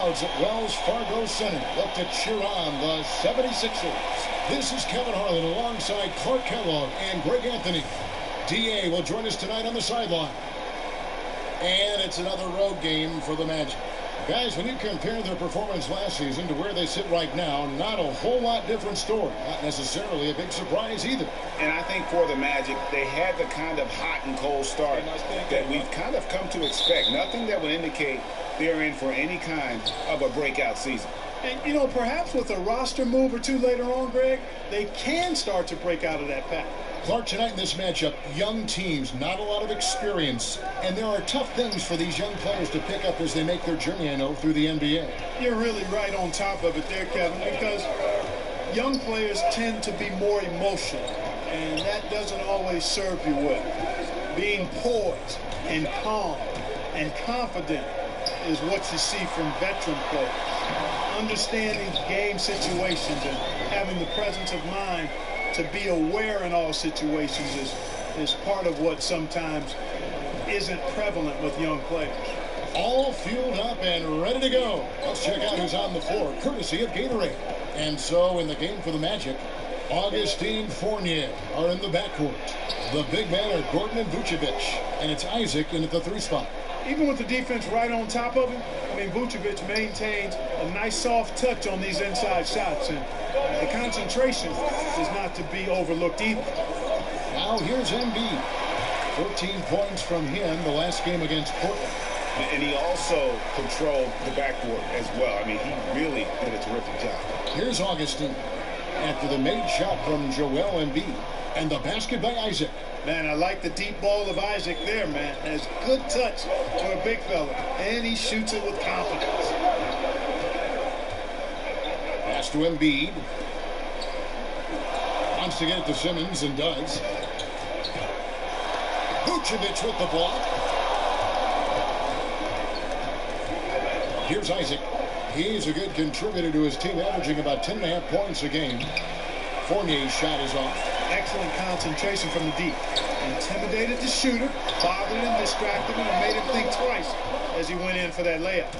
At Wells Fargo Center look to cheer on the 76ers. This is Kevin Harlan alongside Clark Kellogg and Greg Anthony. DA will join us tonight on the sideline. And it's another road game for the Magic. Guys, when you compare their performance last season to where they sit right now, not a whole lot different story. Not necessarily a big surprise either. And I think for the Magic, they had the kind of hot and cold start that we've kind of come to expect. Nothing that would indicate they're in for any kind of a breakout season. And, you know, perhaps with a roster move or two later on, Greg, they can start to break out of that pack. Clark, tonight in this matchup, young teams, not a lot of experience, and there are tough things for these young players to pick up as they make their journey, I know, through the NBA. You're really right on top of it there, Kevin, because young players tend to be more emotional, and that doesn't always serve you well. Being poised and calm and confident is what you see from veteran players. Understanding game situations and having the presence of mind to be aware in all situations is part of what sometimes isn't prevalent with young players. All fueled up and ready to go. Let's check out who's on the floor, courtesy of Gatorade. And so in the game for the Magic, Augustine Fournier are in the backcourt. The big men are Gordon and Vucevic, and it's Isaac in at the 3 spot. Even with the defense right on top of him, I mean, Vucevic maintains a nice soft touch on these inside shots, and the concentration is not to be overlooked either. Now here's Embiid. 14 points from him the last game against Portland. And he also controlled the backcourt as well. I mean, he really did a terrific job. Here's Augustine after the made shot from Joel Embiid, and the basket by Isaac. Man, I like the deep ball of Isaac there, man. Has good touch for a big fella, and he shoots it with confidence. Pass to Embiid. Wants to get it to Simmons and does. Vucevic with the block. Here's Isaac. He's a good contributor to his team, averaging about 10.5 points a game. Fournier's shot is off. Excellent concentration from the deep. Intimidated the shooter, bothered him, distracted him, and made him think twice as he went in for that layup.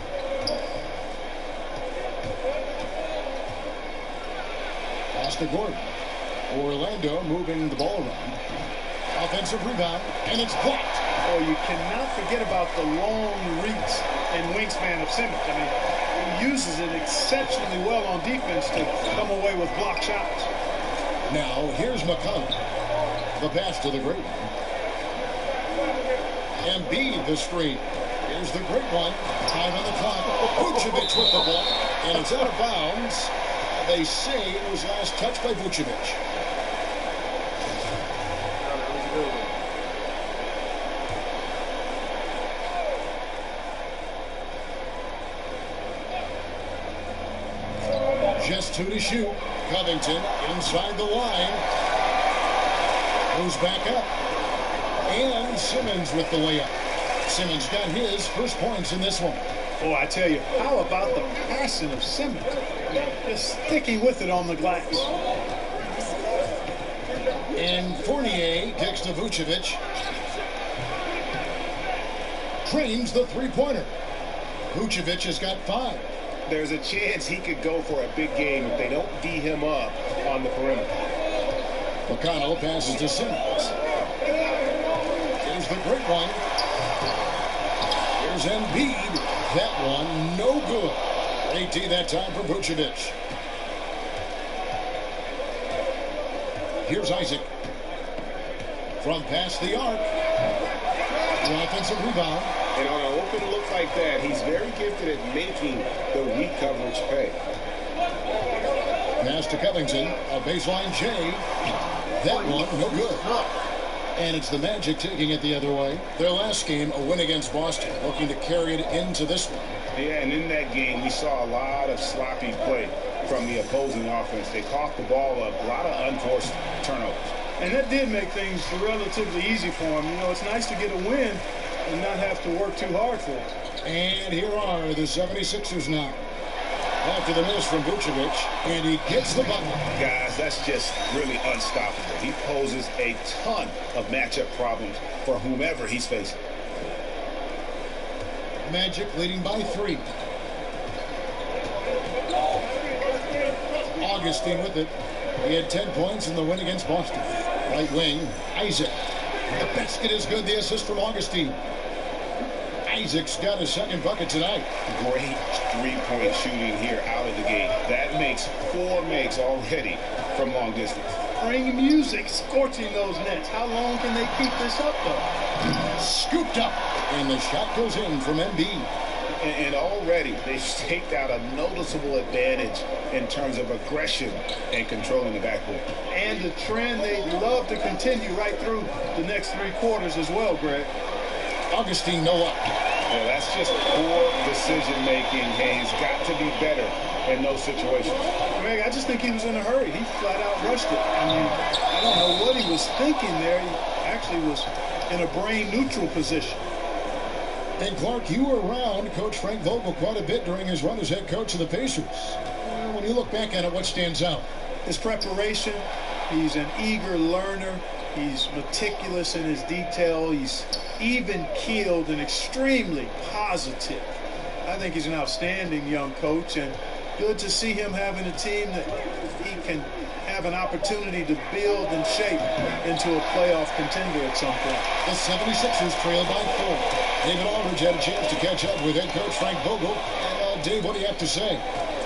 Pass to Gordon. Orlando moving the ball around. Offensive rebound, and it's blocked. Oh, you cannot forget about the long reach and wingspan of Simmons. I mean, he uses it exceptionally well on defense to come away with block shots. Now, here's McConnell. The pass to the great one. Embiid the screen. Here's the great one. Time on the clock. Vucevic with the ball. And it's out of bounds. They say it was last touched by Vucevic. Just 2 to shoot. Covington inside the line. Goes back up. And Simmons with the layup. Simmons got his first points in this one. Oh, I tell you, how about the passing of Simmons? Just sticking with it on the glass. And Fournier kicks to Vucevic. Drains the three-pointer. Vucevic has got 5. There's a chance he could go for a big game if they don't D him up on the perimeter. McConnell passes to Simmons. Here's the great one. Here's Embiid. That one, no good. 18 that time for Vucevic. Here's Isaac. From past the arc. The offensive rebound. And on an open look like that, he's very gifted at making the weak coverage pay. Pass to Covington. A baseline J. That one, no good. And it's the Magic taking it the other way. Their last game, a win against Boston, looking to carry it into this one. Yeah, and in that game, we saw a lot of sloppy play from the opposing offense. They caught the ball up, a lot of unforced turnovers. And that did make things relatively easy for him. You know, it's nice to get a win and not have to work too hard for it. And here are the 76ers now. After the miss from Vucevic, and he gets the bucket. Guys, that's just really unstoppable. He poses a ton of matchup problems for whomever he's facing. Magic leading by 3. Augustine with it. He had 10 points in the win against Boston. Right wing, Isaac. The basket is good. The assist from Augustine. Isaac's got his second bucket tonight. Great three-point shooting here out of the gate. That makes 4 makes already from long distance. Bring music, scorching those nets. How long can they keep this up, though? Scooped up, and the shot goes in from Embiid. And already they've staked out a noticeable advantage in terms of aggression and controlling the backcourt. And the trend they'd love to continue right through the next 3 quarters as well, Greg. Augustine no up. Yeah, that's just poor decision-making. He's got to be better in those situations. Greg, I just think he was in a hurry. He flat out rushed it. I mean, I don't know what he was thinking there. He actually was in a brain-neutral position. And Clark, you were around Coach Frank Vogel quite a bit during his run as head coach of the Pacers. When you look back at it, what stands out? His preparation. He's an eager learner. He's meticulous in his detail. He's even-keeled and extremely positive. I think he's an outstanding young coach, and good to see him having a team that he can have an opportunity to build and shape into a playoff contender at some point. The 76ers trail by 4. David Aldridge had a chance to catch up with head coach Frank Vogel. And Dave, what do you have to say?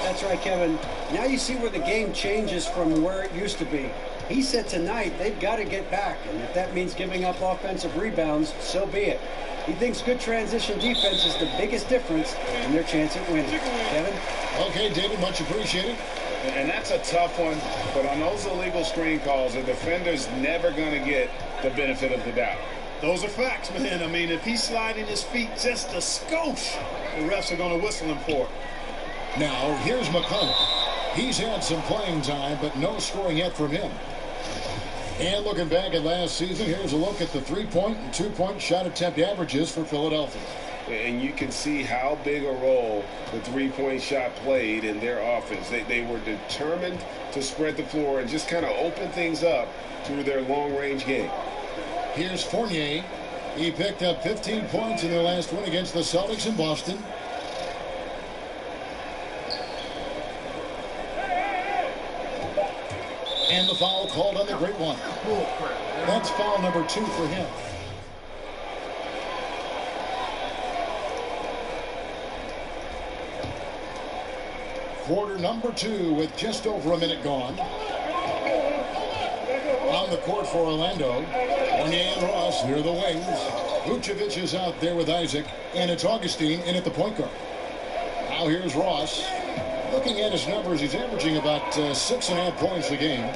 That's right, Kevin. Now you see where the game changes from where it used to be. He said tonight they've got to get back, and if that means giving up offensive rebounds, so be it. He thinks good transition defense is the biggest difference in their chance at winning. Kevin? Okay, David, much appreciated. And that's a tough one, but on those illegal screen calls, the defender's never going to get the benefit of the doubt. Those are facts, man. I mean, if he's sliding his feet just a skosh, the refs are going to whistle him for it. Now, here's McCollum. He's had some playing time, but no scoring yet from him. And looking back at last season, here's a look at the 3-point and 2-point shot attempt averages for Philadelphia. And you can see how big a role the 3-point shot played in their offense. They were determined to spread the floor and just kind of open things up through their long-range game. Here's Fournier. He picked up 15 points in their last win against the Celtics in Boston. And the foul called on the great one. That's foul number 2 for him. Quarter number 2 with just over a minute gone. On the court for Orlando. Fournier and Ross near the wings. Vucevic is out there with Isaac. And it's Augustine in at the point guard. Now here's Ross. Looking at his numbers, he's averaging about 6.5 points a game.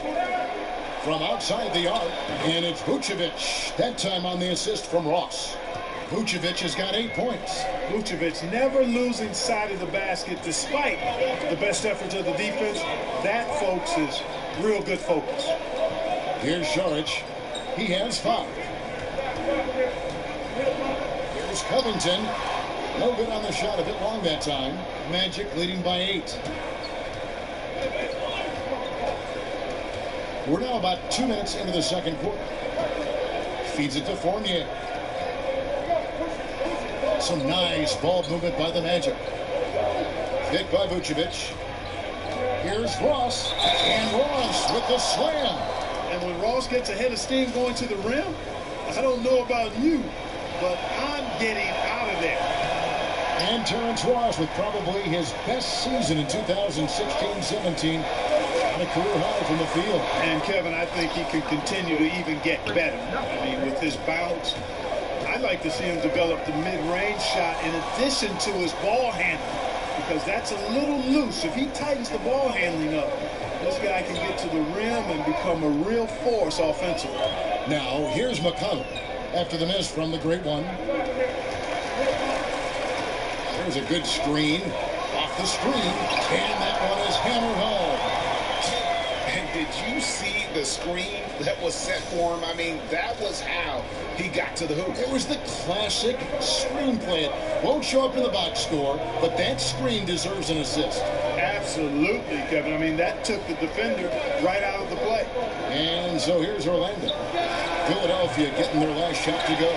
From outside the arc, and it's Vucevic. That time on the assist from Ross. Vucevic has got 8 points. Vucevic never losing sight of the basket despite the best efforts of the defense. That, folks, is real good focus. Here's Saric. He has 5. Here's Covington. No good on the shot, a bit long that time. Magic leading by 8. We're now about 2 minutes into the second quarter. Feeds it to Fournier. Some nice ball movement by the Magic. Hit by Vucevic. Here's Ross. And Ross with the slam. And when Ross gets ahead of steam going to the rim, I don't know about you, but I'm getting out of there. And Terrence Ross with probably his best season in 2016-17. A career high from the field. And Kevin, I think he can continue to even get better. I mean, with his bounce, I'd like to see him develop the mid-range shot in addition to his ball handling, because that's a little loose. If he tightens the ball handling up, this guy can get to the rim and become a real force offensively. Now, here's McCollum after the miss from the great one. There's a good screen. Off the screen, and that one is hammered home. And did you see the screen that was set for him? I mean, that was how he got to the hoop. It was the classic screenplay. It won't show up in the box score, but that screen deserves an assist. Absolutely, Kevin. I mean, that took the defender right out of the play. And so here's Orlando. Philadelphia getting their last shot to go.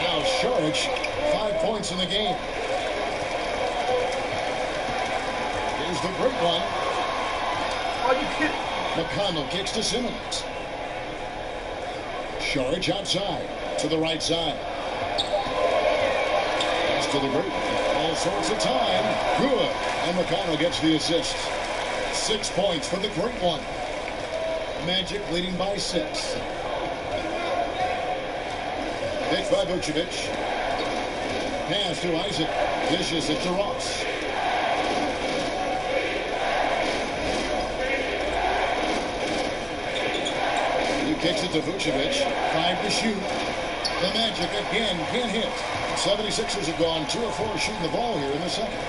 Now Saric, 5 points in the game. Here's the great one. Are you kidding? McConnell kicks to Simmons. Sharge outside to the right side. Pass to the great. All sorts of time. Good. And McConnell gets the assist. 6 points for the great one. Magic leading by 6. Picked by Vucevic. Pass to Isaac. Dishes it to Ross. He kicks it to Vucevic. 5 to shoot. The Magic again can't hit. 76ers have gone 2 of 4 shooting the ball here in the second.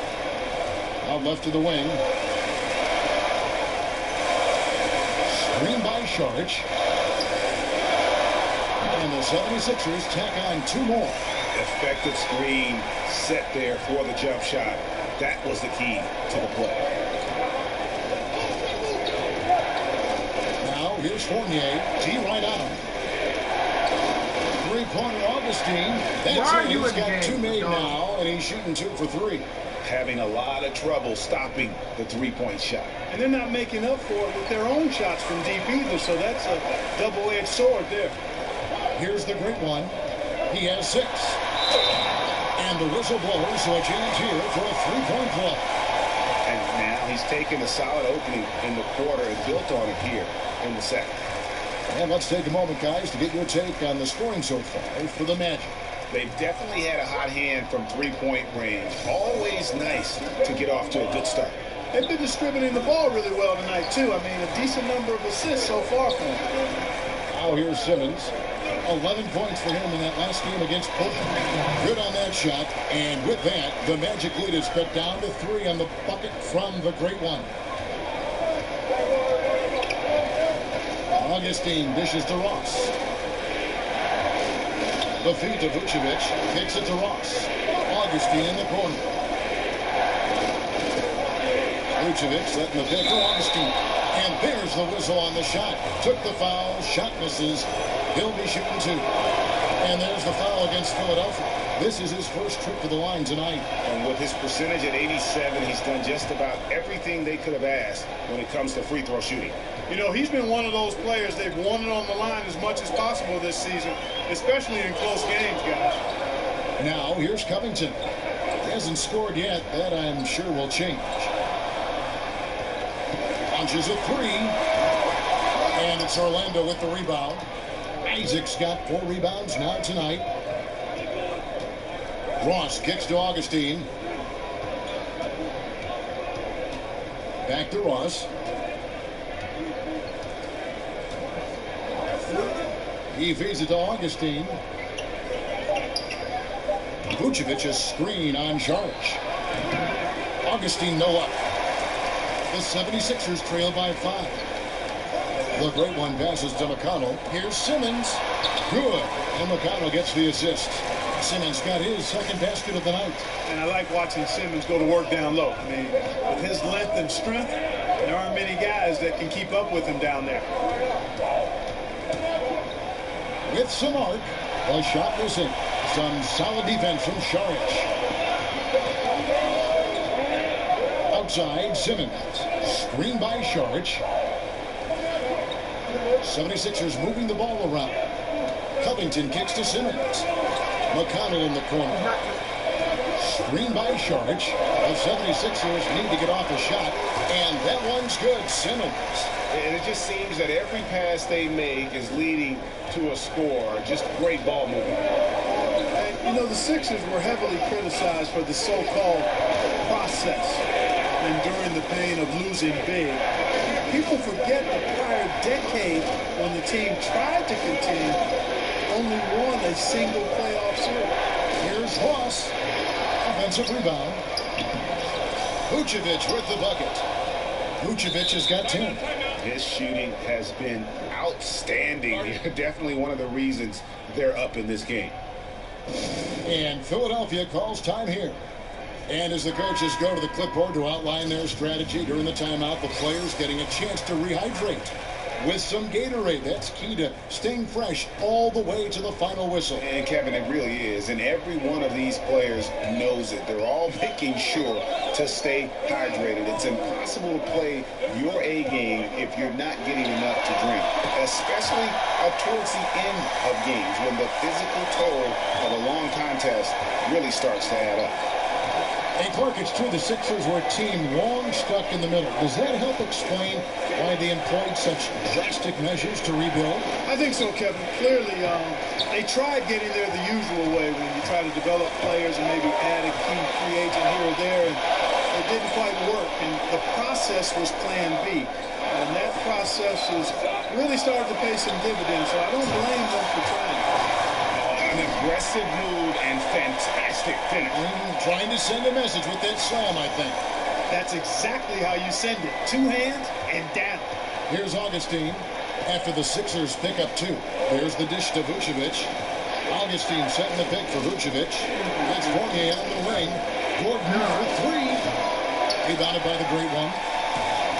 Out left to the wing. Screen by Sharge. And the 76ers tack on 2 more. Effective screen set there for the jump shot. That was the key to the play. Now here's Fournier. T right on him. Three-pointer Augustine. That's it. He's got 2 made now, and he's shooting 2 for 3. Having a lot of trouble stopping the three-point shot. And they're not making up for it with their own shots from deep either, so that's a double-edged sword there. Here's the great one. He has 6. And the whistle blows, so a chance here for a 3-point play. And now he's taken a solid opening in the quarter and built on it here in the second. And let's take a moment, guys, to get your take on the scoring so far for the Magic. They've definitely had a hot hand from three-point range. Always nice to get off to a good start. They've been distributing the ball really well tonight, too. I mean, a decent number of assists so far for them. Now here's Simmons. 11 points for him in that last game against Portland. Good on that shot. And with that, the Magic lead is cut down to 3 on the bucket from the great one. Augustine dishes to Ross. The feed to Vucevic. Kicks it to Ross. Augustine in the corner. Vucevic setting the pick for Augustine. And there's the whistle on the shot. Took the foul. Shot misses. He'll be shooting 2. And there's the foul against Philadelphia. This is his first trip to the line tonight. And with his percentage at 87, he's done just about everything they could have asked when it comes to free throw shooting. You know, he's been one of those players they've wanted on the line as much as possible this season, especially in close games, guys. Now, here's Covington. He hasn't scored yet. That, I'm sure, will change. Launches a 3. And it's Orlando with the rebound. Isaac's got 4 rebounds now tonight. Ross kicks to Augustine. Back to Ross. He feeds it to Augustine. Vucevic a screen on Sharge. Augustine no luck. The 76ers trail by 5. The great one passes to McConnell. Here's Simmons. Good. And McConnell gets the assist. Simmons got his second basket of the night. And I like watching Simmons go to work down low. I mean, with his length and strength, there aren't many guys that can keep up with him down there. With some arc, the shot was in. Some solid defense from Sharge. Outside, Simmons. Screen by Sharge. 76ers moving the ball around. Covington kicks to Simmons. McConnell in the corner. Screen by Sharge. The 76ers need to get off a shot. And that one's good. Simmons. And it just seems that every pass they make is leading to a score. Just great ball movement. You know, the Sixers were heavily criticized for the so-called process enduring the pain of losing big. People forget the prior decade when the team tried to contend, only won a single playoff series. Here's Ross. Offensive rebound. Vucevic with the bucket. Vucevic has got 10. His shooting has been outstanding. Definitely one of the reasons they're up in this game. And Philadelphia calls time here. And as the coaches go to the clipboard to outline their strategy during the timeout, the players getting a chance to rehydrate. with some Gatorade. That's key to staying fresh all the way to the final whistle. And Kevin, it really is. And every one of these players knows it. They're all making sure to stay hydrated. It's impossible to play your A game if you're not getting enough to drink, especially towards the end of games when the physical toll of a long contest really starts to add up. Hey, Clark, it's true the Sixers were a team long stuck in the middle. Does that help explain why they employed such drastic measures to rebuild? I think so, Kevin. Clearly, they tried getting there the usual way when you try to develop players and maybe add a key free agent here or there, and it didn't quite work. And the process was Plan B. And that process has really started to pay some dividends, so I don't blame them for trying. An aggressive move and fantastic finish. Trying to send a message with that slam, I think. That's exactly how you send it. Two hands and down. Here's Augustine after the Sixers pick up two. There's the dish to Vucevic. Augustine setting the pick for Vucevic. It's Fournier on the wing. Gordon for three. Rebounded by the Great One.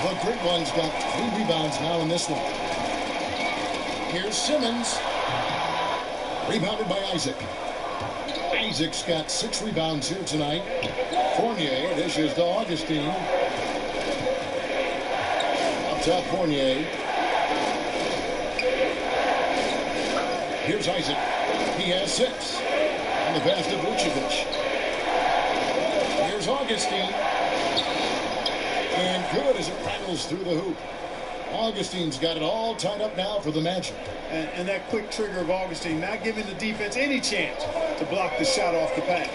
The Great One's got 3 rebounds now in this one. Here's Simmons. Rebounded by Isaac. Isaac's got 6 rebounds here tonight. Fournier dishes to Augustine. Up top, Fournier. Here's Isaac. He has 6. On the pass to Vucevic. Here's Augustine. And good as it rattles through the hoop. Augustine's got it all tied up now for the Magic. And that quick trigger of Augustine not giving the defense any chance to block the shot off the pass.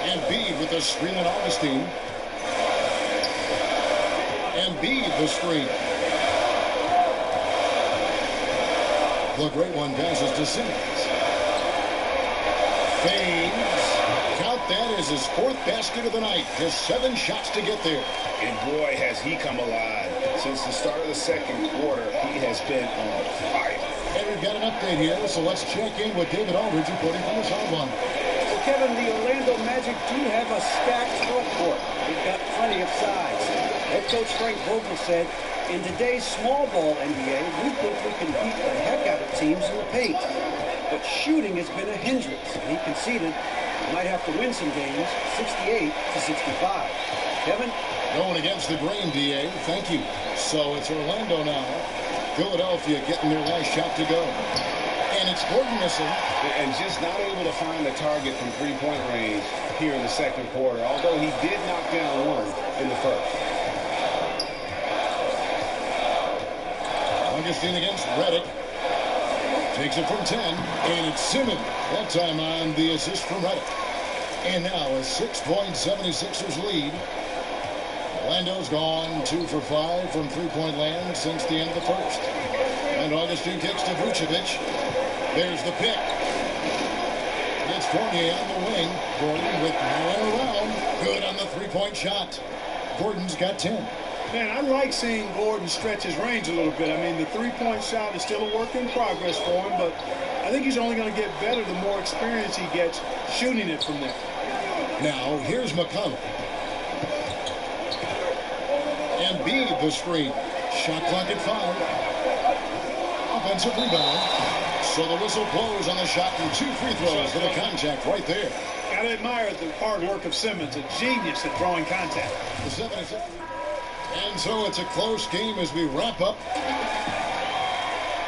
Embiid with the screen on Augustine. Embiid the screen. The Great One passes to Simmons. Fades. Count that as his 4th basket of the night. Just 7 shots to get there. And boy, has he come alive. Since the start of the second quarter, he has been on fire. And we've got an update here, so let's check in with David Aldridge reporting from the sideline. Well, Kevin, the Orlando Magic do have a stacked front court. They've got plenty of size. Head coach Frank Vogel said, in today's small ball NBA, we think we can beat the heck out of teams in the paint. But shooting has been a hindrance, and he conceded he might have to win some games, 68 to 65. Kevin? Going against the grain, D.A. Thank you. So it's Orlando now. Philadelphia getting their last shot to go. And it's Gordon missing. And just not able to find the target from three-point range here in the second quarter, although he did knock down one in the first. Augustine against Redick. Takes it from 10. And it's Simmons. That time on the assist from Redick. And now a 6-point 76ers lead. Orlando's gone 2 for 5 from three-point land since the end of the first. And Augustine kicks to Vucevic. There's the pick. It's Fournier on the wing. Gordon with no one around. Good on the three-point shot. Gordon's got 10. Man, I like seeing Gordon stretch his range a little bit. I mean, the three-point shot is still a work in progress for him, but I think he's only going to get better the more experience he gets shooting it from there. Now, here's McConnell. Embiid the screen. Shot clock at 5. Offensive rebound. So the whistle blows on the shot and 2 free throws for the contact right there. Gotta admire the hard work of Simmons, a genius at drawing contact. The 77. And so it's a close game as we wrap up.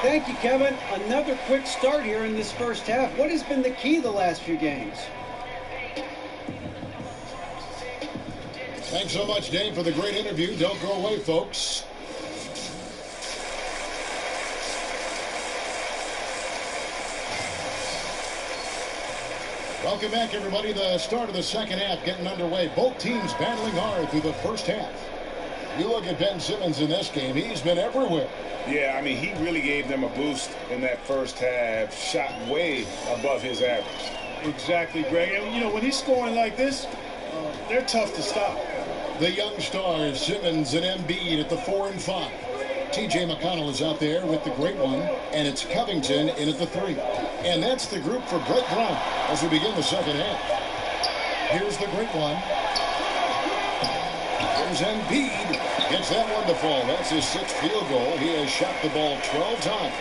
Thank you, Kevin. Another quick start here in this first half. What has been the key the last few games? Thanks so much, Dave, for the great interview. Don't go away, folks. Welcome back, everybody. The start of the second half getting underway. Both teams battling hard through the first half. You look at Ben Simmons in this game, he's been everywhere. Yeah, I mean, he really gave them a boost in that first half. Shot way above his average. Exactly, Greg. And, you know, when he's scoring like this, they're tough to stop. The young stars, Simmons and Embiid at the 4 and 5. T.J. McConnell is out there with the Great One, and it's Covington in at the 3. And that's the group for Brett Brown as we begin the second half. Here's the Great One. Here's Embiid. Gets that one to fall. That's his 6th field goal. He has shot the ball 12 times.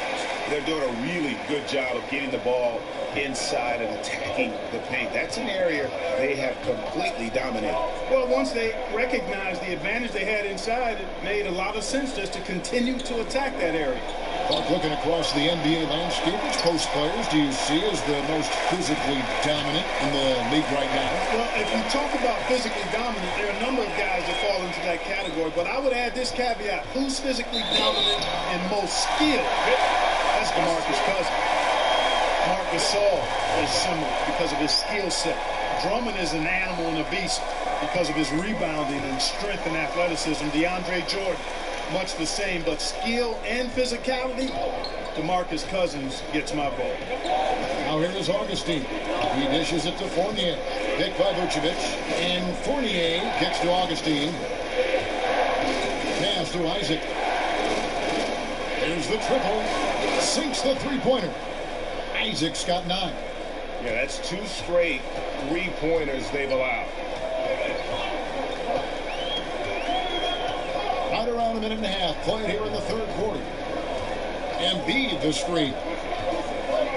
They're doing a really good job of getting the ball inside and attacking the paint. That's an area they have completely dominated. Well, once they recognized the advantage they had inside, it made a lot of sense just to continue to attack that area. Looking across the NBA landscape, which post players do you see as the most physically dominant in the league right now? Well, if you talk about physically dominant, there are a number of guys that fall into that category. But I would add this caveat. Who's physically dominant and most skilled? That's DeMarcus Cousins. Marc Gasol is similar because of his skill set. Drummond is an animal and a beast because of his rebounding and strength and athleticism. DeAndre Jordan, much the same, but skill and physicality, DeMarcus Cousins gets my vote. Now here is Augustine. He dishes it to Fournier. Picked by Vucevic. And Fournier kicks to Augustine. Pass to Isaac. There's the triple. Sinks the three-pointer. Isaac's got 9. Yeah, that's 2 straight 3-pointers they've allowed. Right around a minute and a half played here in the 3rd quarter. Embiid the screen.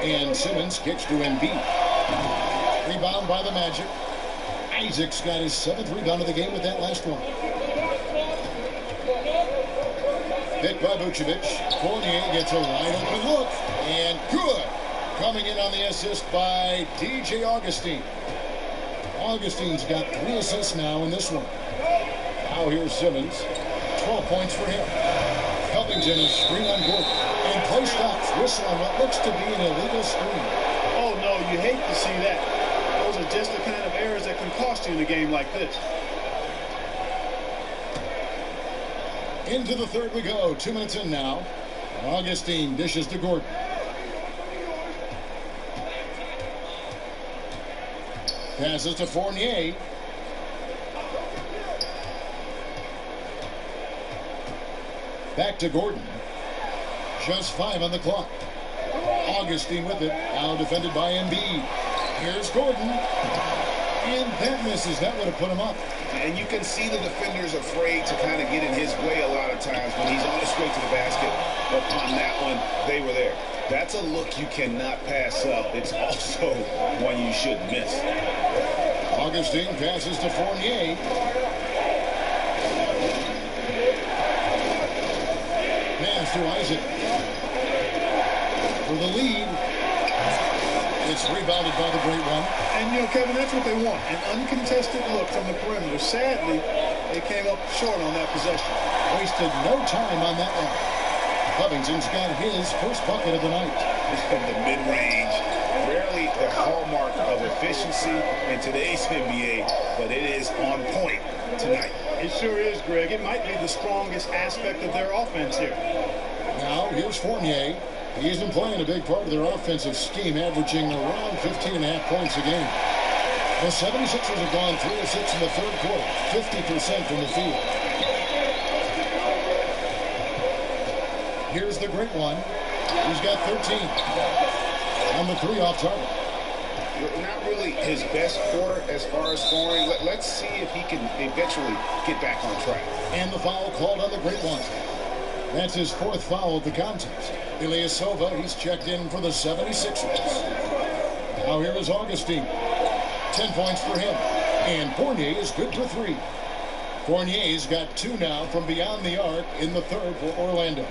And Simmons kicks to Embiid. Rebound by the Magic. Isaac's got his 7th rebound of the game with that last one. Picked by Vucevic. Fournier gets a wide open look. And good. Coming in on the assist by DJ Augustine. Augustine's got 3 assists now in this one. Now here's Simmons. 12 points for him. Covington is screen on Gordon. And play stops. Whistle on what looks to be an illegal screen. Oh, no, you hate to see that. Those are just the kind of errors that can cost you in a game like this. Into the 3rd we go. 2 minutes in now. Augustine dishes to Gordon. Passes to Fournier. Back to Gordon. Just 5 on the clock. Augustine with it. Now defended by Embiid. Here's Gordon. And that misses. That would have put him up. And you can see the defenders afraid to kind of get in his way a lot of times when he's on his way to the basket. But on that one, they were there. That's a look you cannot pass up. It's also one you should miss. Augustine passes to Fournier. Pass to Isaac. For the lead. It's rebounded by the great one. And, you know, Kevin, that's what they want. An uncontested look from the perimeter. Sadly, they came up short on that possession. Wasted no time on that one. Covington's got his first bucket of the night. The mid-range, rarely the hallmark of efficiency in today's NBA, but it is on point tonight. It sure is, Greg. It might be the strongest aspect of their offense here. Now, here's Fournier. He's been playing a big part of their offensive scheme, averaging around 15.5 points a game. The 76ers have gone 3 of 6 in the 3rd quarter, 50% from the field. Here's the great one. He's got 13. On the 3 off target. Not really his best quarter as far as scoring. Let's see if he can eventually get back on track. And the foul called on the great one. That's his 4th foul of the contest. Ilyasova, he's checked in for the 76ers. Now here is Augustine. 10 points for him. And Fournier is good for 3. Fournier's got 2 now from beyond the arc in the 3rd for Orlando.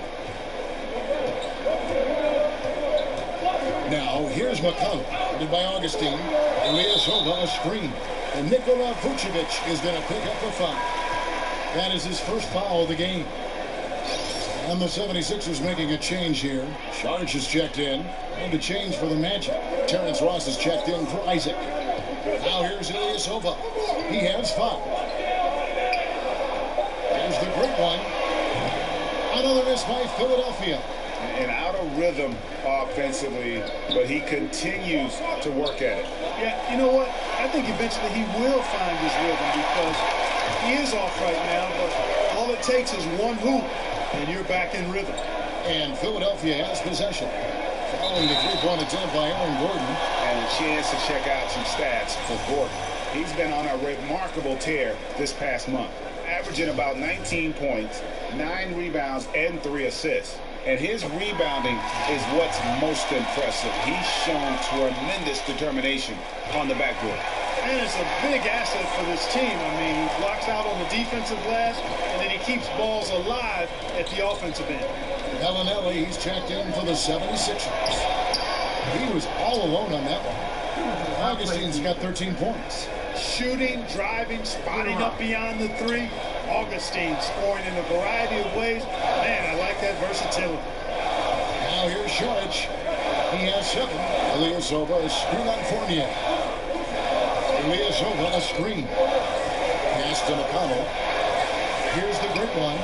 Now here's McConnell, headed by Augustine. Ilyasova a screen. And Nikola Vucevic is going to pick up a foul. That is his first foul of the game. And the 76ers making a change here. Sharge is checked in. And a change for the Magic. Terrence Ross is checked in for Isaac. Now here's Ilyasova. He has 5. There's the great one. Another miss by Philadelphia. And out of rhythm offensively, but he continues to work at it. Yeah, you know what? I think eventually he will find his rhythm because he is off right now, but all it takes is one hoop. And you're back in rhythm. And Philadelphia has possession. Following the 3-point attempt by Aaron Gordon. And a chance to check out some stats for Gordon. He's been on a remarkable tear this past month. averaging about 19 points, 9 rebounds, and 3 assists. And his rebounding is what's most impressive. He's shown tremendous determination on the backboard. And it's a big asset for this team. I mean, he blocks out on the defensive glass, and then he keeps balls alive at the offensive end. Bellinelli, he's checked in for the 76ers. He was all alone on that one. Augustine's got 13 points. Shooting, driving, spotting up beyond the three. Augustine scoring in a variety of ways. Man, I like that versatility. Now here's Sharich. He has 7. Ilyasova, a screen on Fournier. Ilyasova, a screen. Pass to McConnell. Here's the great one.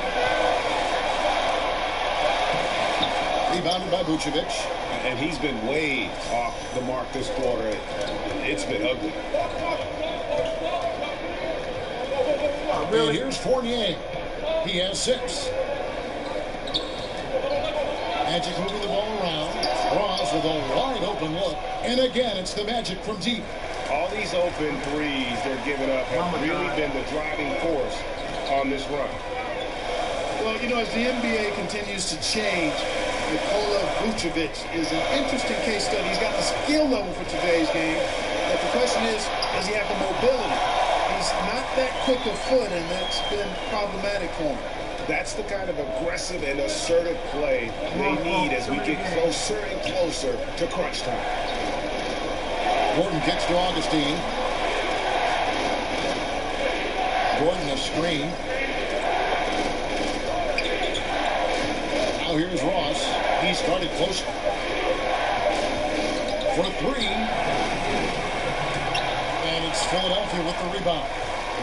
Rebounded by Vucevic. And he's been way off the mark this quarter. It's been ugly. And here's Fournier. He has 6. Magic moving the ball around. Ross with a wide open look. And again, it's the Magic from deep. All these open threes they're giving up have really been the driving force on this run. Well, you know, as the NBA continues to change, Nikola Vucevic is an interesting case study. He's got the skill level for today's game. But the question is, does he have the mobility? He's not that quick of foot, and that's been problematic for him. That's the kind of aggressive and assertive play they need as we get closer and closer to crunch time. Gordon kicks to Augustine. Gordon a screen. Now here's Ross. He started close for 3. And it's Philadelphia with the rebound.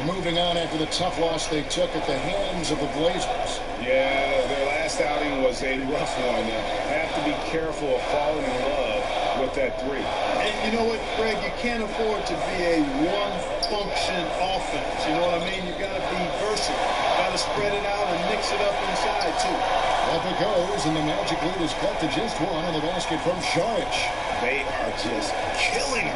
Moving on after the tough loss they took at the hands of the Blazers. Yeah, their last outing was a rough one. Have to be careful of falling in love with that 3. And you know what, Greg? You can't afford to be a one-function offense. You know what I mean? You got to be versatile. Got to spread it out and mix it up inside, too. Up it goes, and the Magic lead is cut to just 1 on the basket from Sharich. They are just killing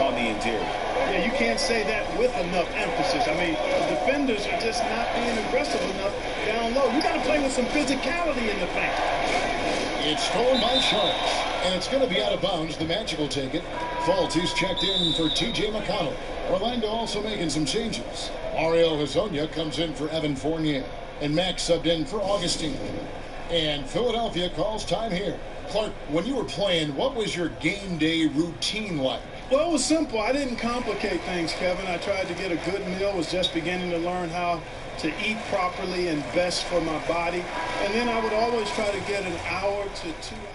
on the interior. Yeah, you can't say that with enough emphasis. I mean, the defenders are just not being aggressive enough down low. You got to play with some physicality in the paint. It's stolen by Sharks, and it's going to be out of bounds. The Magic will take it. Fultz, he's checked in for T.J. McConnell. Orlando also making some changes. Mario Hezonja comes in for Evan Fournier, and Max subbed in for Augustine. And Philadelphia calls time here. Clark, when you were playing, what was your game day routine like? Well, it was simple. I didn't complicate things, Kevin. I tried to get a good meal, was just beginning to learn how to eat properly and best for my body. And then I would always try to get an hour to 2 hours.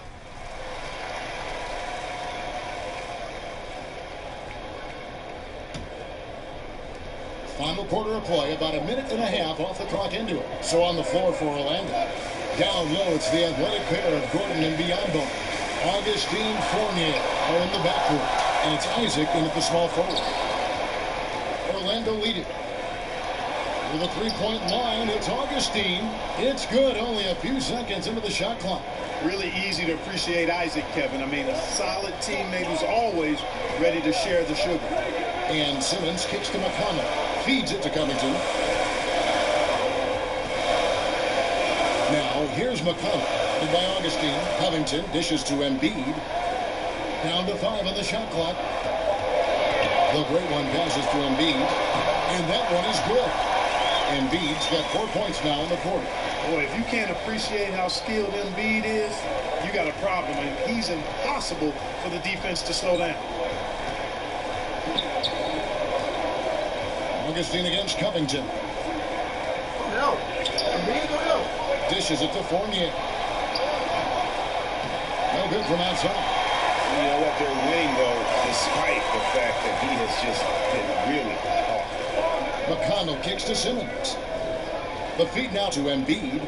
Final quarter of play, about 1.5 minutes off the clock into it. So on the floor for Orlando. Down low, it's the athletic pair of Gordon and Biyombo. Augustine Fournier are in the backcourt. And it's Isaac in at the small forward. Orlando lead it. With a 3-point line, it's Augustine. It's good, only a few seconds into the shot clock. Really easy to appreciate Isaac, Kevin. I mean, a solid teammate who's always ready to share the sugar. And Simmons kicks to McConnell. Feeds it to Covington. Now, here's McConnell. Led by Augustine. Covington dishes to Embiid. Down to 5 on the shot clock. The great one passes to Embiid. And that one is good. Embiid's got 4 points now in the quarter. Boy, if you can't appreciate how skilled Embiid is, you got a problem. And he's impossible for the defense to slow down. Augustine against Covington. No. Embiid, no. Dishes it to Fournier. No good from outside. You know what, they're winning, though, despite the fact that he has just been really off. McConnell kicks to Simmons. The feed now to Embiid.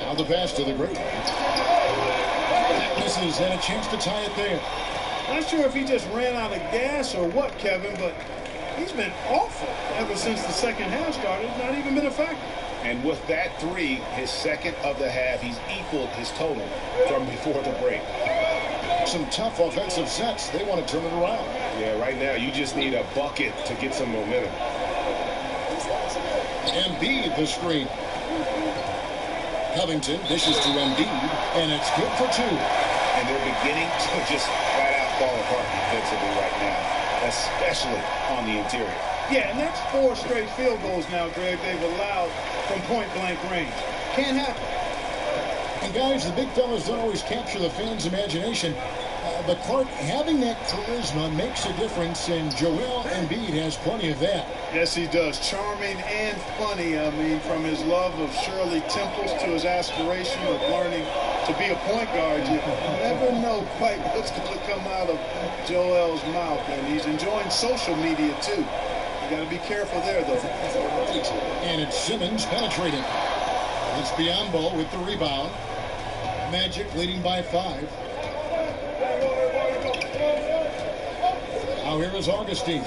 Now the pass to the great one. That misses, and a chance to tie it there. Not sure if he just ran out of gas or what, Kevin, but he's been awful ever since the second half started. Not even been a factor. And with that 3, his second of the half, he's equaled his total from before the break. some tough offensive sets. They want to turn it around. Yeah, right now you just need a bucket to get some momentum. Embiid the screen. Covington dishes to Embiid, and it's good for 2. And they're beginning to just flat out fall apart defensively right now, especially on the interior. Yeah, and that's 4 straight field goals now, Greg, they've allowed from point-blank range. Can't happen. And guys, the big fellas don't always capture the fans' imagination. But Clark, having that charisma makes a difference, and Joel Embiid has plenty of that. Yes, he does. Charming and funny. I mean, from his love of Shirley Temples to his aspiration of learning to be a point guard, you never know quite what's going to come out of Joel's mouth. And he's enjoying social media, too. You got to be careful there, though. And it's Simmons penetrating. It's Biyombo with the rebound. Magic leading by 5. Now here is Augustine.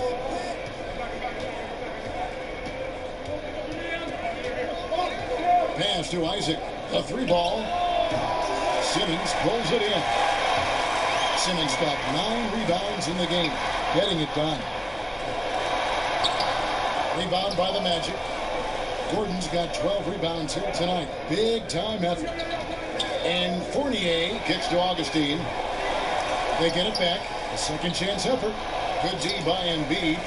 Pass to Isaac. A 3-ball. Simmons pulls it in. Simmons got 9 rebounds in the game, getting it done. Rebound by the Magic. Gordon's got 12 rebounds here tonight. Big time effort. And Fournier kicks to Augustine. They get it back. A second chance effort. Good D by Embiid.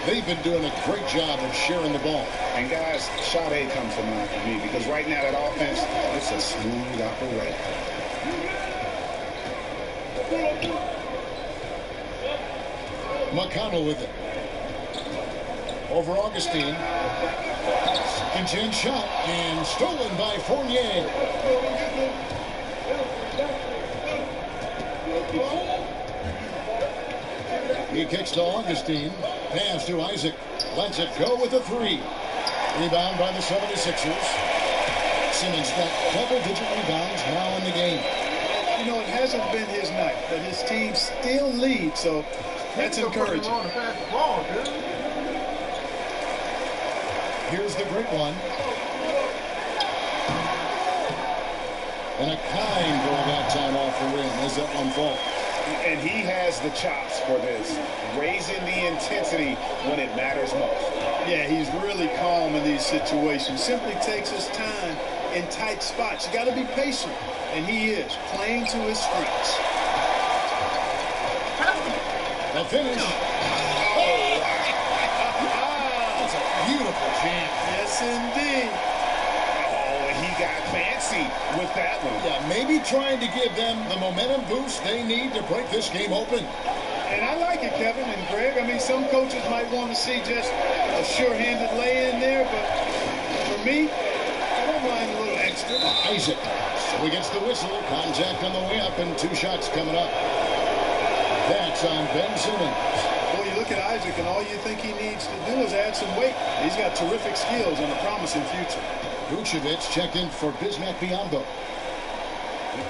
They've been doing a great job of sharing the ball. And guys, shot A comes to mind for me because right now that offense, it's a smooth operation. McConnell with it. Over Augustine. Second chance shot and stolen by Fournier. He kicks to Augustine. Pass to Isaac. Lets it go with a 3. Rebound by the 76ers. Simmons got double-digit rebounds now in the game. You know, it hasn't been his night, but his team still leads, so that's encouraging. Here's the great one. And a kind goal that time off the rim as that one falls. And he has the chops for this, raising the intensity when it matters most. Yeah, he's really calm in these situations. Simply takes his time in tight spots. You got to be patient, and he is playing to his strengths. The finish. That's a beautiful jam. Yes, indeed. He got fancy with that one. Yeah, maybe trying to give them the momentum boost they need to break this game open. And I like it, Kevin and Greg. I mean, some coaches might want to see just a sure-handed lay-in there, but for me, I don't mind a little extra. Isaac. So he gets the whistle. Contact on the way up, and 2 shots coming up. That's on Ben Simmons. Well, you look at Isaac, and all you think he needs to do is add some weight. He's got terrific skills and a promising future. Vucevic checked in for Bismack Biyombo.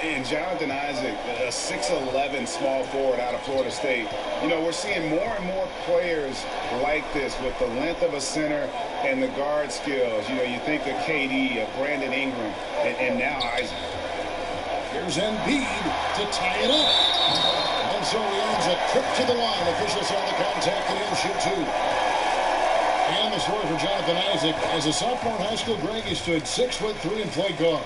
And Jonathan Isaac, a 6'11" small forward out of Florida State. You know, we're seeing more and more players like this with the length of a center and the guard skills. You know, you think of KD, of Brandon Ingram, and now Isaac. Here's Embiid to tie it up. And so he earns a trip to the line. Officials saw the contact and he'll shoot 2. And the story for Jonathan Isaac. As a sophomore in high school, Greg, he stood 6'3" and played guard.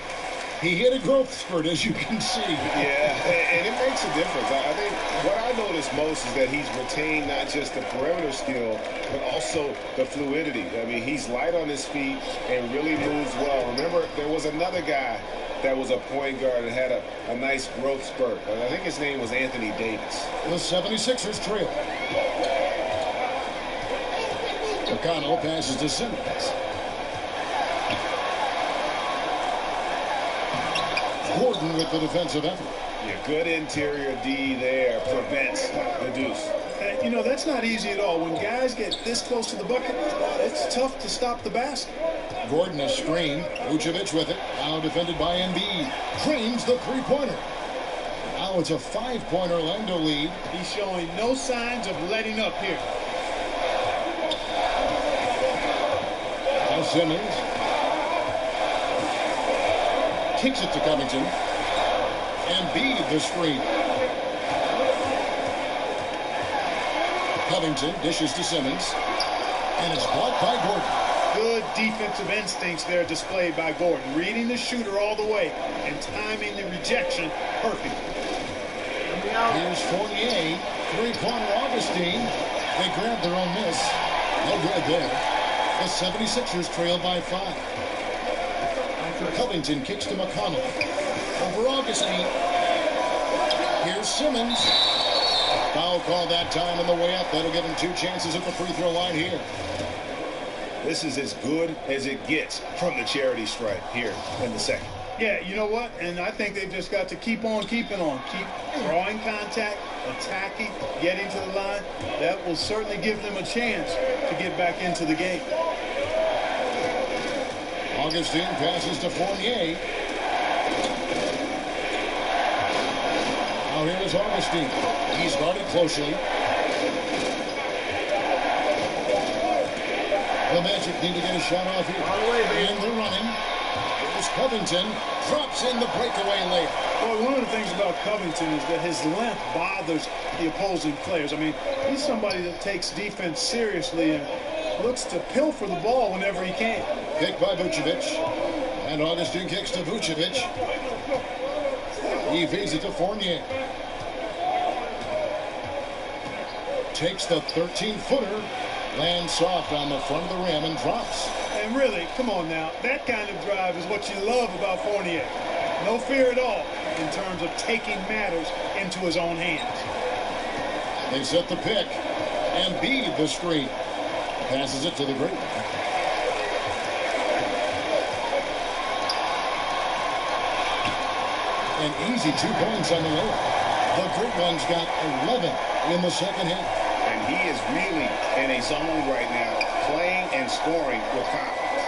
He hit a growth spurt, as you can see. Yeah, and it makes a difference. I think what I notice most is that he's retained not just the perimeter skill, but also the fluidity. I mean, he's light on his feet and really moves well. Remember, there was another guy that was a point guard that had a nice growth spurt. I think his name was Anthony Davis. The 76ers trail. McConnell passes to Simmons. Gordon with the defensive effort. Yeah, good interior D there prevents the deuce. You know, that's not easy at all. When guys get this close to the bucket, it's tough to stop the basket. Gordon is screened. Vucevic with it. Now defended by Embiid. Drains the 3-pointer. Now it's a 5-point Orlando lead. He's showing no signs of letting up here. Now Simmons kicks it to Covington. Embiid the screen. Covington dishes to Simmons. And it's blocked by Gordon. Good defensive instincts there displayed by Gordon. Reading the shooter all the way and timing the rejection perfect. Here's Fournier. Three-pointer Augustine. They grab their own miss. No good there. The 76ers trail by 5. Covington kicks to McConnell. Over Augustine. Here's Simmons. Foul call that time on the way up. That'll give him 2 chances at the free throw line here. This is as good as it gets from the charity stripe here in the second. Yeah, you know what? And I think they've just got to keep on keeping on. Keep drawing contact, attacking, getting to the line. That will certainly give them a chance to get back into the game. Augustine passes to Fournier. Now here is Augustine. He's guarded closely. The Magic need to get a shot off here. And they're running. Here's Covington. Drops in the breakaway layup. Well, one of the things about Covington is that his length bothers the opposing players. I mean, he's somebody that takes defense seriously and looks to pilfer the ball whenever he can. Picked by Vucevic. And Augustine kicks to Vucevic. He feeds it to Fournier. Takes the 13-footer. Lands soft on the front of the rim and drops. And really, come on now, that kind of drive is what you love about Fournier. No fear at all in terms of taking matters into his own hands. They set the pick. And Embiid the screen. Passes it to the great. An easy 2 points on the layup. The great one's got 11 in the second half. And he is really in a zone right now, playing and scoring with confidence.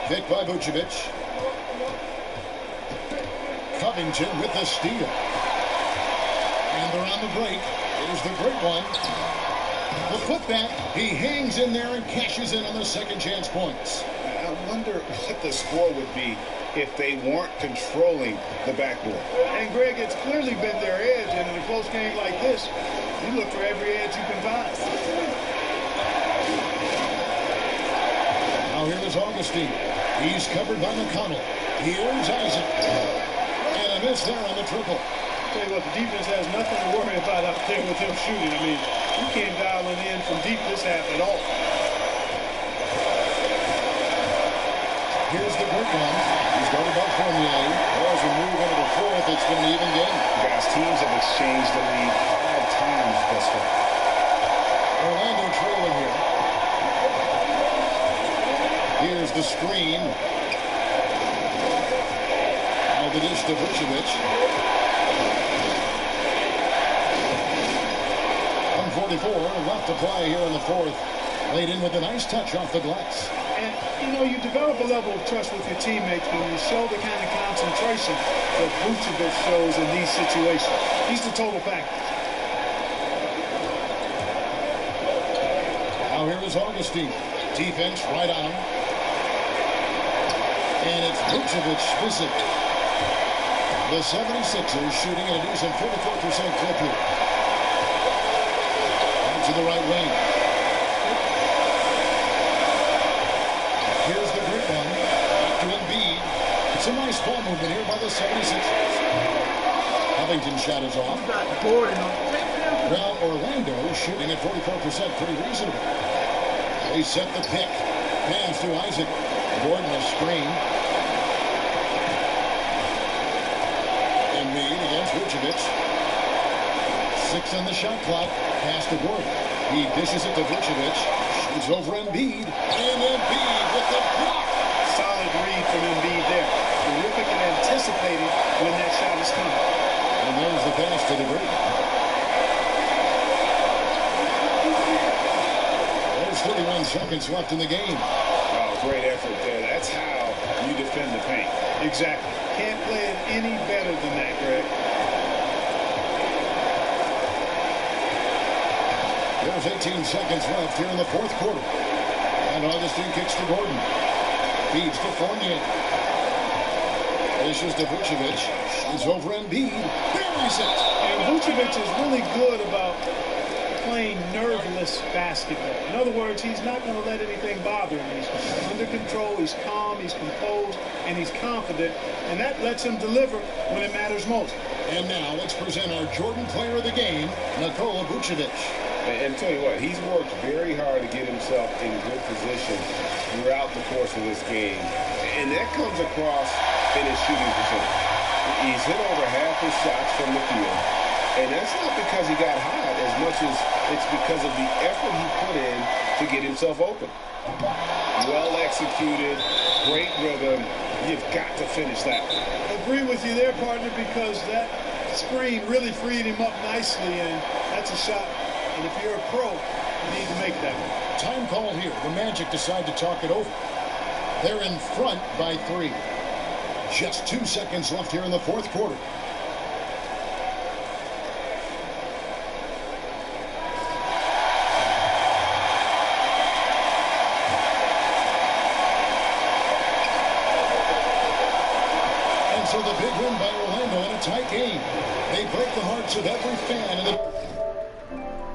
Picked by Vucevic. Covington with the steal. And they're on the break. Here's the great one. The putback. He hangs in there and cashes in on the second chance points. I wonder what the score would be if they weren't controlling the backboard. And Greg, it's clearly been their edge, and in a close game like this, you look for every edge you can find. Now here is Augustine. He's covered by McConnell. Here's Isaac. And a miss there on the triple. Tell you what, the defense has nothing to worry about out there with them shooting. I mean, you can't dial it in from deep this half at all. Here's the great one. He's guarded by Fournier. As we move into the fourth, it's been an even game. Guys, teams have exchanged the lead 5 times thus far. Orlando trailing here. Here's the screen. Now the dish to Vucevic. 1:44 left to play here in the fourth. Laid in with a nice touch off the glass. And, you know, you develop a level of trust with your teammates when you show the kind of concentration that Vucevic shows in these situations. He's the total package. Now here is Augustine. Defense right on him. And it's Vucevic specific. The 76ers shooting at a decent 44% clip here. Out to the right wing. Here's the great one. To Embiid. It's a nice ball movement here by the 76ers. Covington shot is off. Well, Orlando shooting at 44%. Pretty reasonable. They set the pick. Pass to Isaac. Gordon a screen. Embiid against Vucevic. 6 on the shot clock. Pass to Gordon. He dishes it to Vucevic. Shoots over Embiid. And Embiid with the block. Solid read from Embiid there. Terrific at anticipating when that shot is coming. And there's the pass to the great. There's 31 seconds left in the game. Oh, great effort there. That's how you defend the paint. Exactly. Can't play it any better than that, Greg. There's 18 seconds left here in the fourth quarter. And Augustine kicks to Gordon. Feeds to Fournier. Dishes to Vucevic. Shoots over Embiid. Buries it. And Vucevic is really good about playing nerveless basketball. In other words, he's not going to let anything bother him. He's under control, he's calm, he's composed, and he's confident, and that lets him deliver when it matters most. And now let's present our Jordan player of the game, Nikola Vucevic. And tell you what, he's worked very hard to get himself in good position throughout the course of this game. And that comes across in his shooting percentage. He's hit over half his shots from the field. And that's not because he got hot as much as it's because of the effort he put in to get himself open. Well executed, great rhythm. You've got to finish that one. Agree with you there, partner, because that screen really freed him up nicely, and that's a shot. And if you're a pro, you need to make that one. Time called here. The Magic decide to talk it over. They're in front by 3. Just 2 seconds left here in the fourth quarter. And so the big win by Orlando in a tight game. They break the hearts of every fan in the